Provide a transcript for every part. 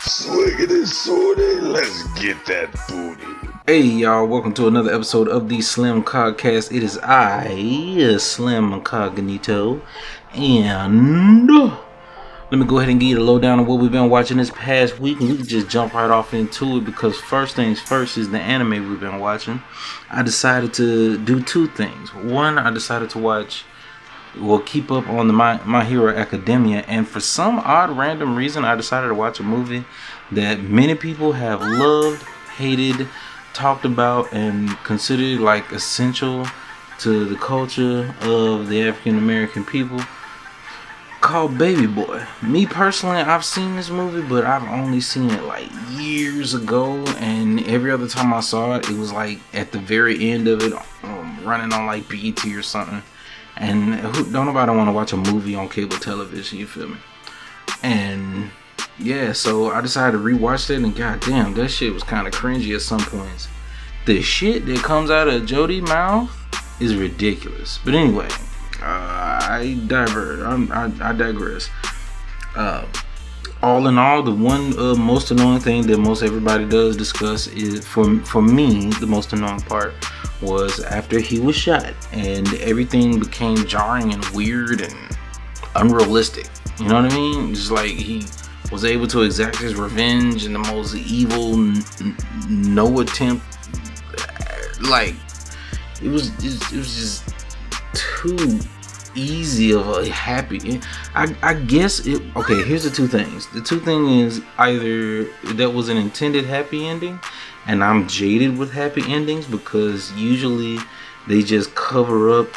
Swiggity sorty, let's get that booty. Hey y'all, welcome to another episode of the Slim Cogcast. It is I, Slim Incognito, and let me go ahead and give you the lowdown on what we've been watching this past week, and we can just jump right off into it because first things first is the anime we've been watching. I decided to do two things. One, I decided to keep up on the My Hero Academia, and for some odd random reason I decided to watch a movie that many people have loved, hated, talked about, and considered like essential to the culture of the African American people, called Baby Boy. Me personally, I've seen this movie, but I've only seen it like years ago, and every other time I saw it, it was like at the very end of it, running on like BET or something. And don't nobody want to watch a movie on cable television, you feel me? And yeah, so I decided to rewatch that, and goddamn, that shit was kind of cringy at some points. The shit that comes out of Jodie's mouth is ridiculous. But anyway, I digress. All in all, the one most annoying thing that most everybody does discuss is, for me, the most annoying part was after he was shot and everything became jarring and weird and unrealistic. You know what I mean? Just like he was able to exact his revenge in the most evil, no attempt. Like it was just too easy of a happy. I guess it. Okay, here's the two things. The two things is either that was an intended happy ending, and I'm jaded with happy endings because usually they just cover up,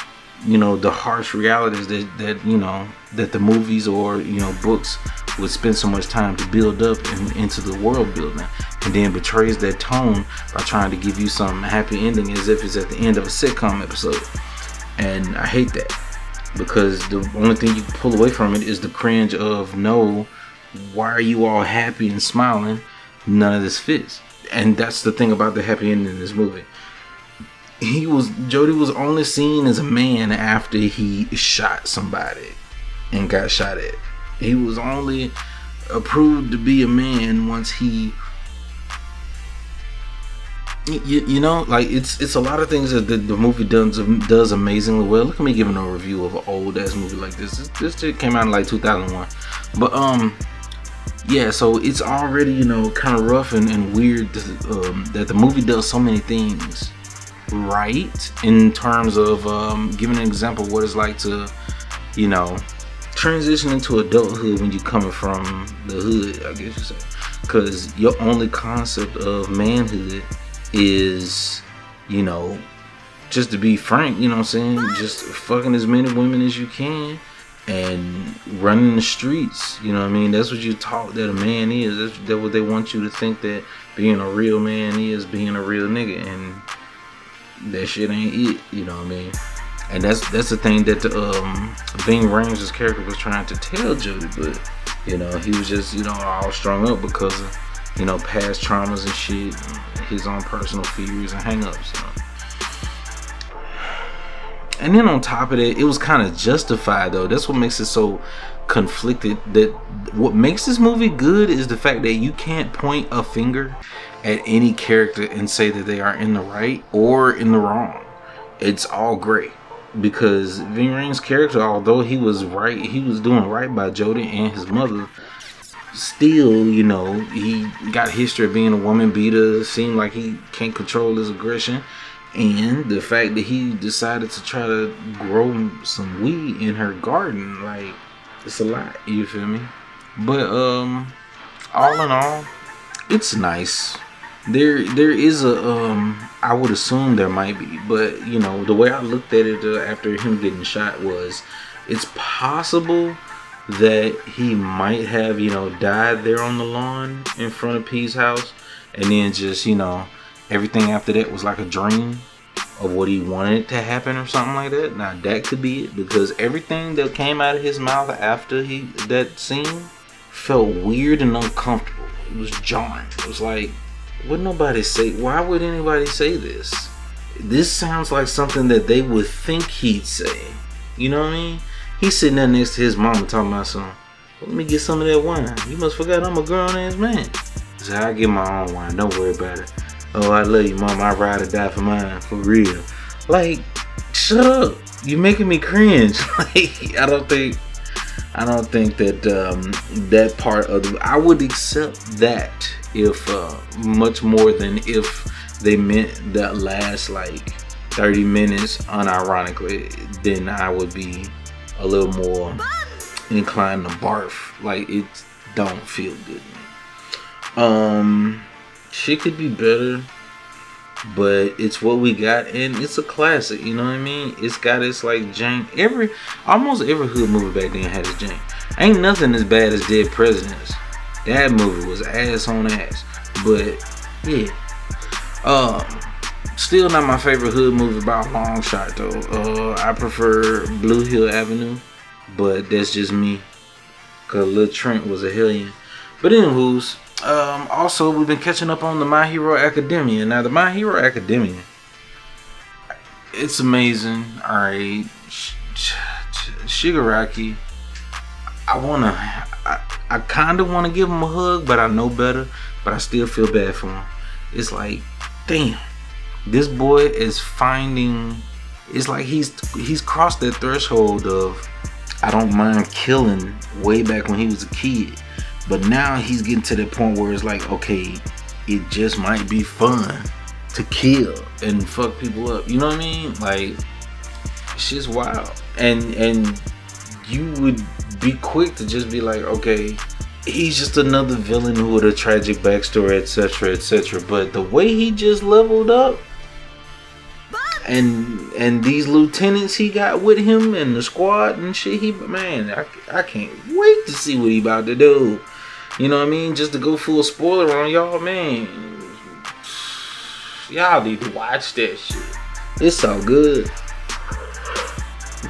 the harsh realities that the movies or books would spend so much time to build up into the world building, and then betrays that tone by trying to give you some happy ending as if it's at the end of a sitcom episode. And I hate that, because the only thing you can pull away from it is the cringe of, no, why are you all happy and smiling? None of this fits. And that's the thing about the happy ending in this movie. Jodie was only seen as a man after he shot somebody and got shot at. He was only approved to be a man once he, like it's a lot of things that the movie does amazingly well. Look at me giving a review of an old ass movie like this. This shit came out in like 2001, but yeah. So it's already kind of rough and weird that the movie does so many things right in terms of giving an example of what it's like to transition into adulthood when you're coming from the hood, I guess you say, because your only concept of manhood is, just to be frank, just fucking as many women as you can and running the streets. That's what you taught that a man is. That's what they want you to think that being a real man is, being a real nigga, and that shit ain't it. And that's the thing that Ving Rhames' character was trying to tell Jodie, but he was just all strung up because of past traumas and shit, and his own personal fears and hang-ups. And then on top of that, it was kind of justified though. That's what makes it so conflicted. That what makes this movie good is the fact that you can't point a finger at any character and say that they are in the right or in the wrong. It's all gray. Because Ving Rhames' character, although he was right, he was doing right by Jodie and his mother, still, he got history of being a woman beater, seemed like he can't control his aggression, and the fact that he decided to try to grow some weed in her garden, like, it's a lot, you feel me? But all in all, it's nice. There is I would assume there might be, but the way I looked at it after him getting shot was, it's possible that he might have died there on the lawn in front of P's house, and then just everything after that was like a dream of what he wanted to happen or something like that. Now that could be it, because everything that came out of his mouth after that scene felt weird and uncomfortable. It was jarring. It was like, would nobody say? Why would anybody say this? This sounds like something that they would think he'd say. You know what I mean? He's sitting there next to his mama talking about something. Let me get some of that wine. You must forgot I'm a grown ass man. So I get my own wine. Don't worry about it. Oh, I love you, mom. I ride or die for mine. For real. Like, shut up. You're making me cringe. Like, I don't think that that part of the, I would accept that if much more than if they meant that last like 30 minutes unironically, then I would be a little more inclined to barf. Like, it don't feel good to me. Shit could be better, but it's what we got, and it's a classic. You know what I mean? It's got its like jank. Almost every hood movie back then had its jank. Ain't nothing as bad as Dead Presidents. That movie was ass on ass. But yeah, still not my favorite hood movie by a long shot though. I prefer Blue Hill Avenue, but that's just me. Cause Lil Trent was a hellion. But anywho's, also we've been catching up on the My Hero Academia. Now the My Hero Academia, it's amazing. Alright, Shigaraki, I kind of want to give him a hug, but I know better. But I still feel bad for him. It's like, damn, this boy is finding. It's like he's crossed that threshold of I don't mind killing way back when he was a kid, but now he's getting to that point where it's like, okay, it just might be fun to kill and fuck people up. You know what I mean? Like, shit's wild, and you would be quick to just be like, okay, he's just another villain who with a tragic backstory, etc., etc. But the way he just leveled up, and these lieutenants he got with him and the squad and shit, I can't wait to see what he about to do. You know what I mean? Just to go full spoiler on y'all, man. Y'all need to watch that shit. It's so good.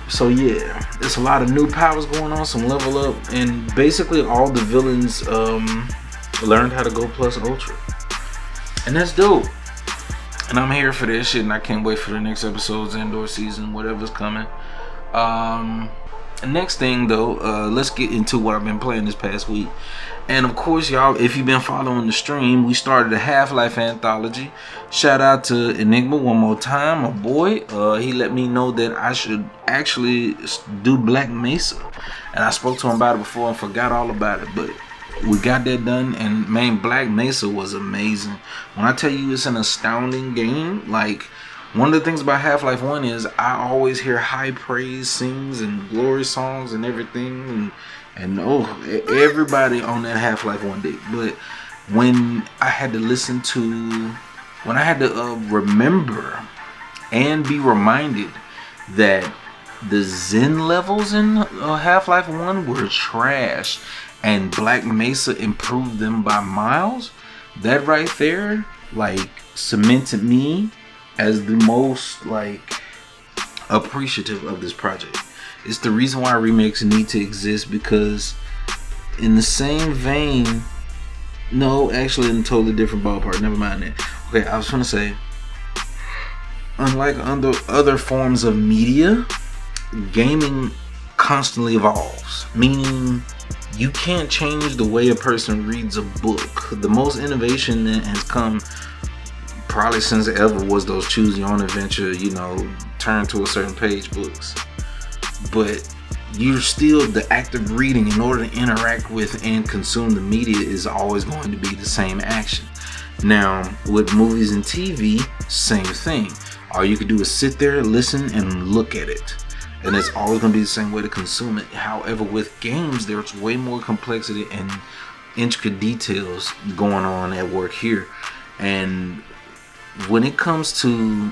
So yeah, there's a lot of new powers going on, some level up, and basically all the villains learned how to go plus ultra, and that's dope. And I'm here for this shit, and I can't wait for the next episodes, indoor season, whatever's coming. Next thing though, let's get into what I've been playing this past week. And of course, y'all, if you've been following the stream, we started a Half-Life anthology. Shout out to Enigma one more time, my boy. He let me know that I should actually do Black Mesa, and I spoke to him about it before and forgot all about it, but we got that done. And man, Black Mesa was amazing. When I tell you it's an astounding game, like, one of the things about Half-Life 1 is I always hear high praise sings and glory songs and everything, and everybody on that Half-Life 1 did. But when I had to remember and be reminded that the Zen levels in Half-Life 1 were trash and Black Mesa improved them by miles, that right there like cemented me as the most like appreciative of this project. It's the reason why remakes need to exist, because in the same vein, no, actually in a totally different ballpark, never mind that. Okay, I was trying to say, unlike other forms of media, gaming constantly evolves, meaning you can't change the way a person reads a book. The most innovation that has come probably since ever was those choose your own adventure, turn to a certain page books. But you're still, the act of reading in order to interact with and consume the media is always going to be the same action. Now with movies and TV, same thing. All you can do is sit there, listen, and look at it, and it's always going to be the same way to consume it. However, with games, there's way more complexity and intricate details going on at work here. And when it comes to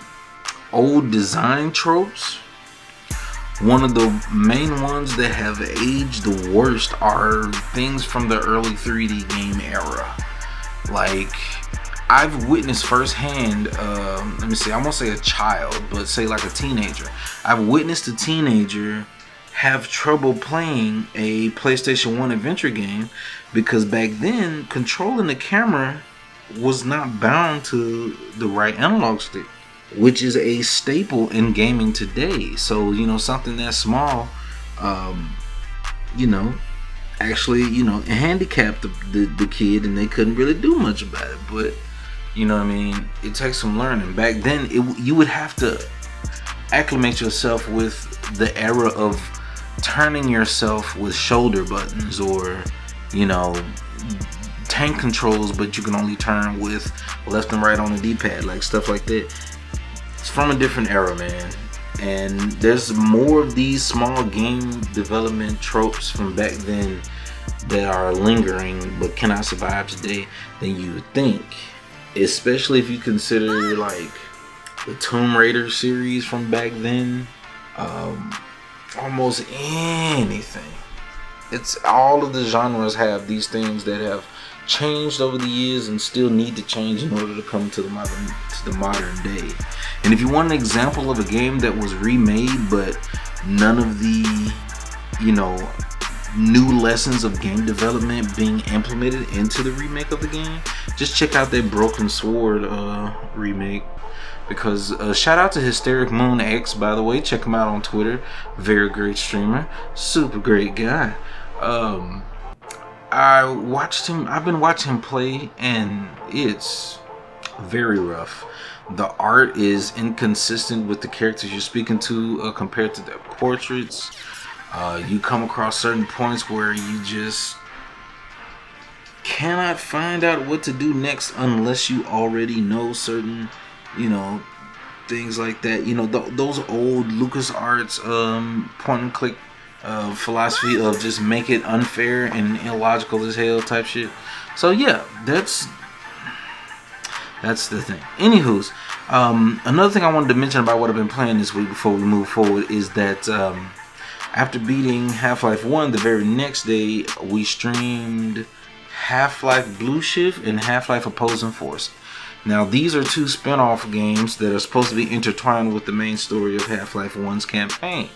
old design tropes, one of the main ones that have aged the worst are things from the early 3D game era. Like, I've witnessed firsthand, I won't say a child, but say like a teenager. I've witnessed a teenager have trouble playing a PlayStation 1 adventure game because back then, controlling the camera was not bound to the right analog stick, which is a staple in gaming today. So, something that small, actually, handicapped the kid, and they couldn't really do much about it. But you know what I mean, it takes some learning. Back then, you would have to acclimate yourself with the era of turning yourself with shoulder buttons, or tank controls, but you can only turn with left and right on the D-pad, like stuff like that. It's from a different era, man. And there's more of these small game development tropes from back then that are lingering but cannot survive today than you would think. Especially if you consider like the Tomb Raider series from back then. Almost anything. It's all of the genres have these things that have changed over the years and still need to change in order to come to the modern day. And if you want an example of a game that was remade but none of the new lessons of game development being implemented into the remake of the game, just check out that Broken Sword remake. Because shout out to Hysteric Moon X, by the way. Check him out on Twitter. Very great streamer, super great guy. I've been watching him play, and it's very rough. The art is inconsistent with the characters you're speaking to compared to their portraits. You come across certain points where you just cannot find out what to do next unless you already know certain things like that. Those old LucasArts point and click philosophy of just make it unfair and illogical as hell type shit. So yeah, that's the thing. Anywho's, another thing I wanted to mention about what I've been playing this week before we move forward is that after beating Half-Life 1, the very next day we streamed Half-Life Blue Shift and Half-Life Opposing Force. Now these are two spin-off games that are supposed to be intertwined with the main story of Half-Life 1's campaign.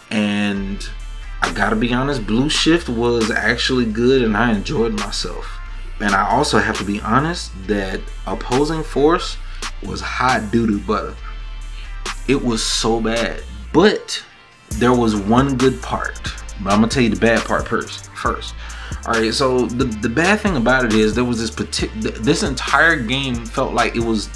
And I gotta be honest, Blue Shift was actually good and I enjoyed myself. And I also have to be honest that Opposing Force was hot doo-doo butter. It was so bad. But there was one good part. But I'm gonna tell you the bad part first. Alright, so the bad thing about it is there was this entire game felt like it was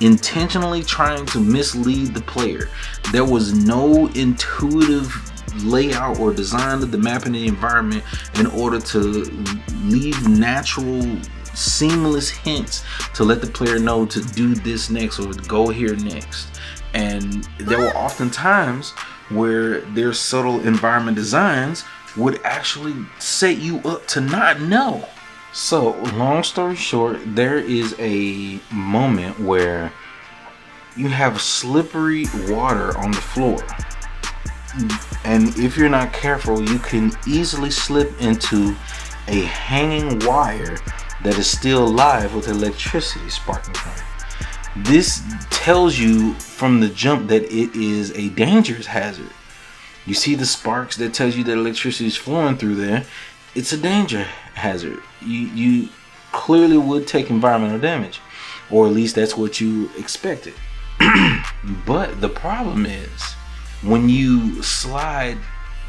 intentionally trying to mislead the player. There was no intuitive layout or design of the map and the environment in order to leave natural, seamless hints to let the player know to do this next or go here next. And there were often times where their subtle environment designs would actually set you up to not know. So, long story short, there is a moment where you have slippery water on the floor. And if you're not careful, you can easily slip into a hanging wire that is still alive with electricity sparking from it. This tells you from the jump that it is a dangerous hazard. You see the sparks that tells you that electricity is flowing through there. It's a danger hazard. You clearly would take environmental damage, or at least that's what you expected. But the problem is when you slide.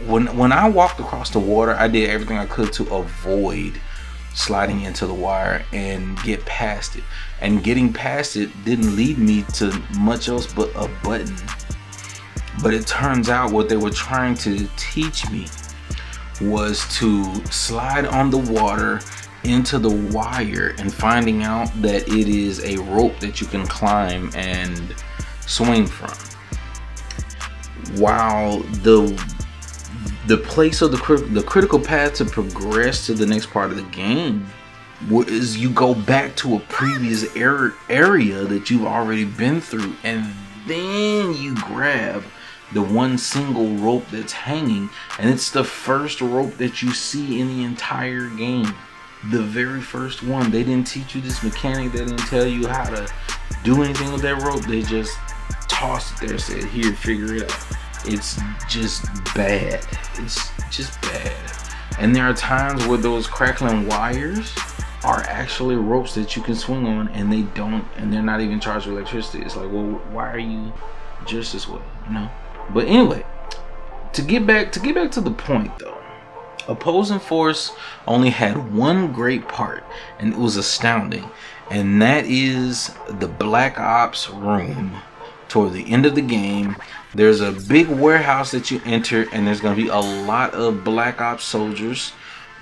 When I walked across the water, I did everything I could to avoid sliding into the wire and get past it. And getting past it didn't lead me to much else but a button. But it turns out what they were trying to teach me was to slide on the water into the wire and finding out that it is a rope that you can climb and swing from. While the place of the critical path to progress to the next part of the game is you go back to a previous area that you've already been through, and then you grab the one single rope that's hanging, and it's the first rope that you see in the entire game. The very first one. They didn't teach you this mechanic. They didn't tell you how to do anything with that rope. They just tossed it there, said, here, figure it out. It's just bad. It's just bad. And there are times where those crackling wires are actually ropes that you can swing on, and they're not even charged with electricity. It's like, well, why are you just this way, But anyway, to get back to the point though, Opposing Force only had one great part, and it was astounding, and that is the Black Ops room. Toward the end of the game, there's a big warehouse that you enter, and there's going to be a lot of Black Ops soldiers.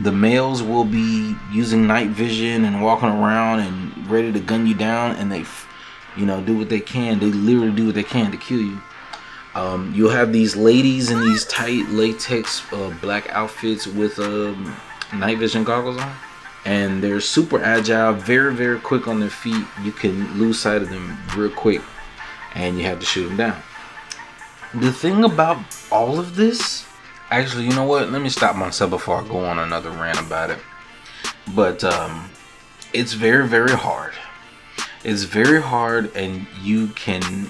The males will be using night vision and walking around and ready to gun you down, and they, do what they can. They literally do what they can to kill you. You'll have these ladies in these tight latex black outfits with night vision goggles on, and they're super agile, very, very quick on their feet. You can lose sight of them real quick, and you have to shoot them down. The thing about all of this, actually, you know what? Let me stop myself before I go on another rant about it. But it's very, very hard. It's very hard, and you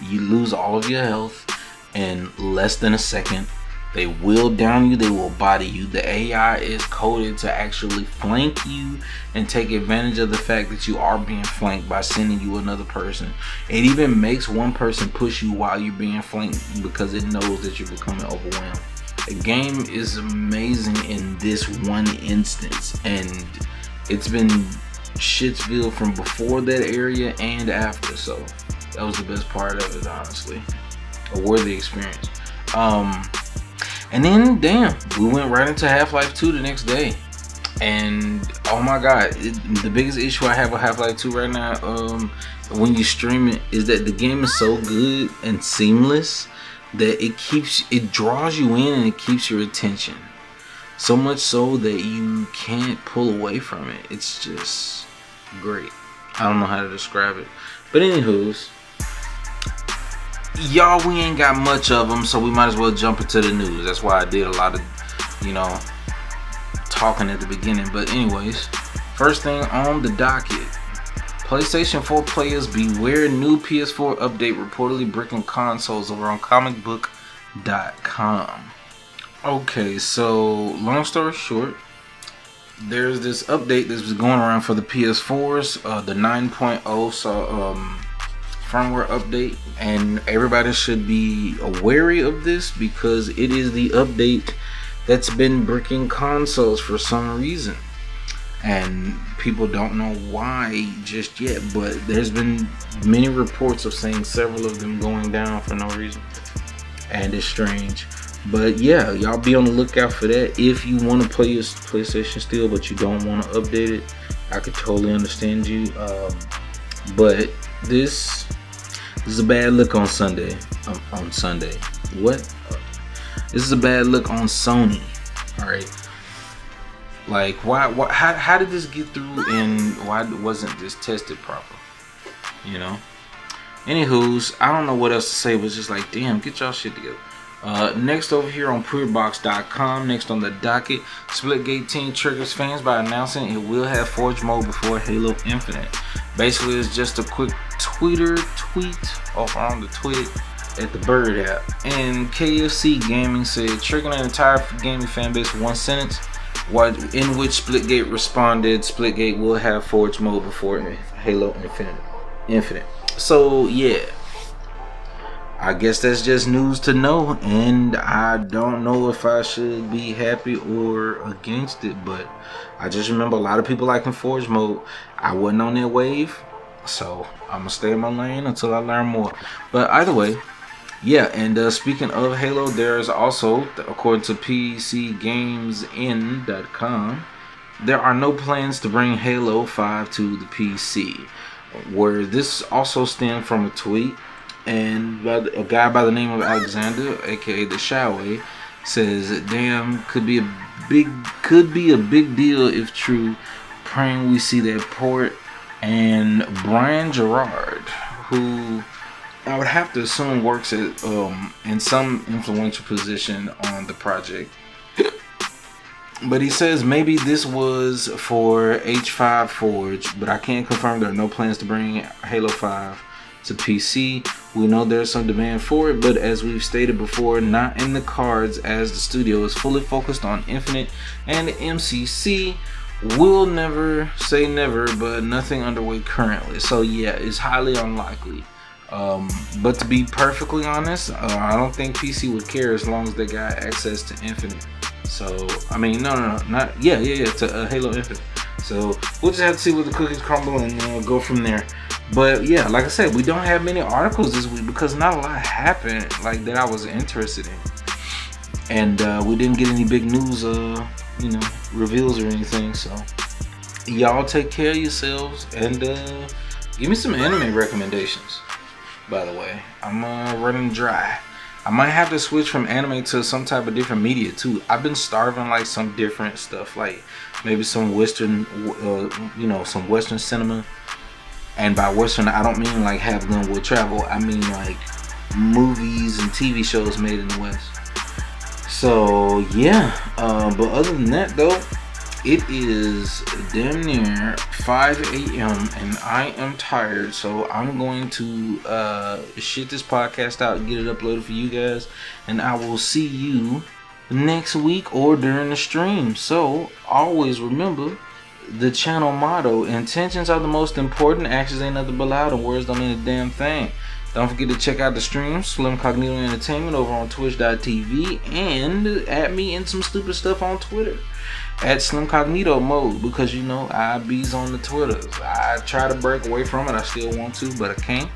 lose all of your health in less than a second. They will down you, they will body you. The AI is coded to actually flank you and take advantage of the fact that you are being flanked by sending you another person. It even makes one person push you while you're being flanked because it knows that you're becoming overwhelmed. The game is amazing in this one instance, and it's been Shitsville from before that area and after, so that was the best part of it, honestly. A worthy experience. And then, damn, we went right into Half-Life 2 the next day. And, oh my god, the biggest issue I have with Half-Life 2 right now, when you stream it, is that the game is so good and seamless that it draws you in and it keeps your attention. So much so that you can't pull away from it. It's just great. I don't know how to describe it. But anywho's, y'all, we ain't got much of them, so we might as well jump into the news. That's why I did a lot of, talking at the beginning. But anyways, first thing on the docket. PlayStation 4 players beware, new PS4 update reportedly bricking consoles, over on comicbook.com. Okay, so long story short, there's this update that's been going around for the PS4s, the 9.0 firmware update, and everybody should be wary of this because it is the update that's been bricking consoles for some reason, and people don't know why just yet, but there's been many reports of saying several of them going down for no reason, and it's strange. But yeah, y'all be on the lookout for that. If you want to play your PlayStation still but you don't want to update it, I could totally understand you, but this is a bad look on Sunday. On Sunday. What? This is a bad look on Sony. Alright. Like, why how did this get through, and why wasn't this tested proper? Anywho's, I don't know what else to say, but it's just like, damn, get y'all shit together. Next over here on PureBox.com, next on the docket, Splitgate team triggers fans by announcing it will have Forge mode before Halo Infinite. Basically, it's just a quick tweet over on the tweet at the Bird app. And KFC Gaming said, triggering an entire gaming fan base with one sentence, in which Splitgate responded, Splitgate will have Forge mode before Halo Infinite. So yeah, I guess that's just news to know, and I don't know if I should be happy or against it, but I just remember a lot of people liking Forge mode. I wasn't on that wave, so I'm gonna stay in my lane until I learn more. But either way, yeah. And speaking of Halo, there's also, according to PCGamesN.com, there are no plans to bring Halo 5 to the PC, where this also stemmed from a tweet. And a guy by the name of Alexander, aka the Shaway, says, "Damn, could be a big deal if true. Praying we see that port." And Brian Gerard, who I would have to assume works at in some influential position on the project, but he says maybe this was for H5 Forge, but I can't confirm. There are no plans to bring Halo 5 to PC. We know there's some demand for it, but as we've stated before, not in the cards, as the studio is fully focused on Infinite and MCC. We'll never say never, but nothing underway currently. So yeah, it's highly unlikely. But to be perfectly honest, I don't think PC would care as long as they got access to Infinite. So I mean, no, not yeah. To Halo Infinite. So we'll just have to see what the cookies crumble and go from there. But yeah, like I said, we don't have many articles this week because not a lot happened like that I was interested in, and we didn't get any big news, reveals or anything. So y'all take care of yourselves and give me some anime recommendations. By the way, I'm running dry. I might have to switch from anime to some type of different media too. I've been starving like some different stuff, like maybe some Western, some Western cinema. And by Western, I don't mean like have gun will travel. I mean like movies and TV shows made in the West. So yeah, but other than that though, it is damn near 5 a.m. and I am tired, so I'm going to shit this podcast out and get it uploaded for you guys, and I will see you next week or during the stream. So always remember the channel motto: intentions are the most important, actions ain't nothing but loud, and words don't mean a damn thing. Don't forget to check out the stream, Slim Cognito Entertainment, over on twitch.tv, and add me in some stupid stuff on Twitter at Slim Cognito mode, because I bees on the Twitters. I try to break away from it. I still want to, but I can't.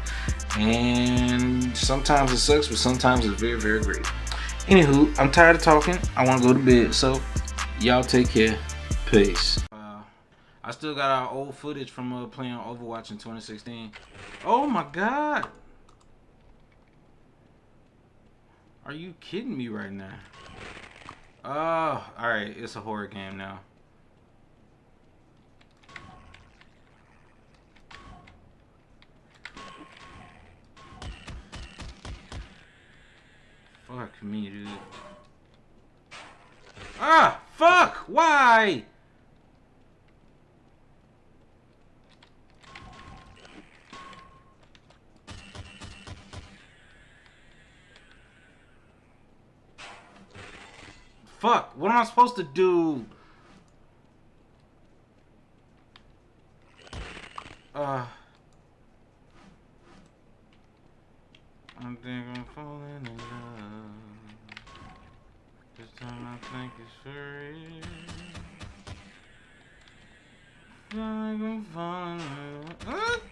And sometimes it sucks, but sometimes it's very, very great. Anywho, I'm tired of talking. I want to go to bed. So y'all take care. Peace. I still got our old footage from playing Overwatch in 2016. Oh my god. Are you kidding me right now? Oh, alright. It's a horror game now. Fuck me, dude. Ah! Fuck! Why? Fuck! What am I supposed to do? I think I'm falling in love. This time I think it's for real. I think I'm falling in love.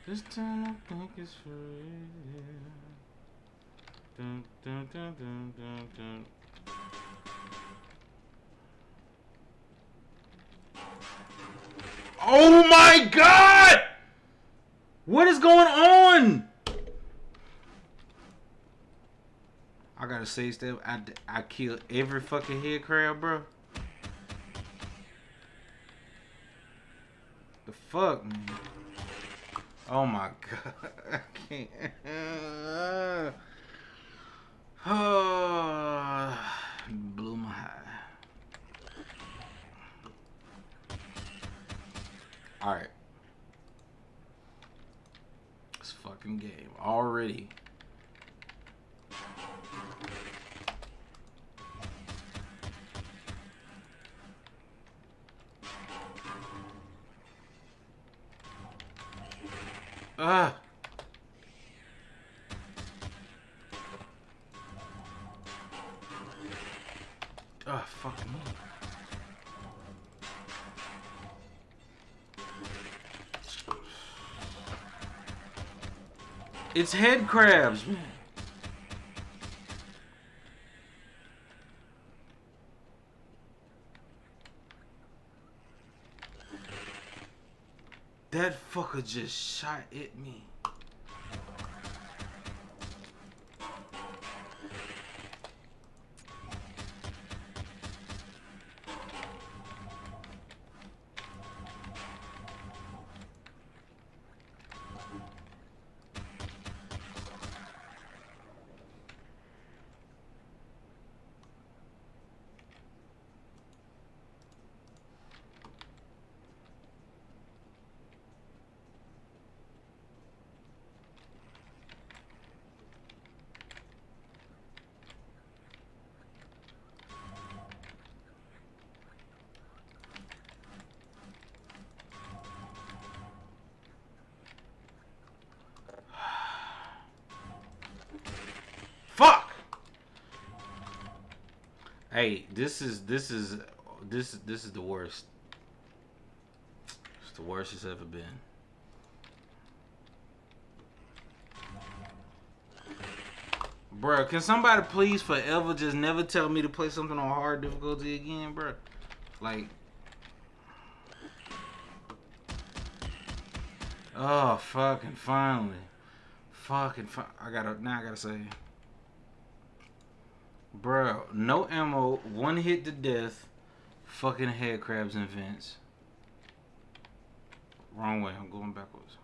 This time I think it's for real. Dun, dun, dun, dun, dun, dun. Oh my god! What is going on? I gotta say, Steph, I killed every fucking head crab, bro. The fuck, man? Oh my god, I can't. Oh, blew my high. Alright. This fucking game already. Ah. Ah, fuck me. It's head crabs, man. That fucker just shot at me. Hey, this is the worst. It's the worst it's ever been. Bruh, can somebody please forever just never tell me to play something on hard difficulty again, bruh? Like, oh, fucking finally. I gotta say. Bruh, no ammo, one hit to death, fucking head crabs and vents. Wrong way, I'm going backwards.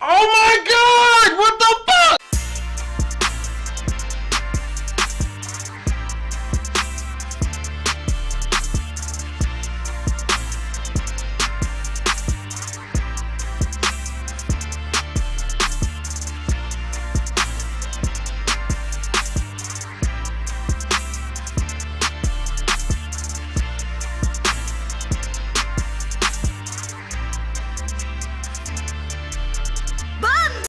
Oh my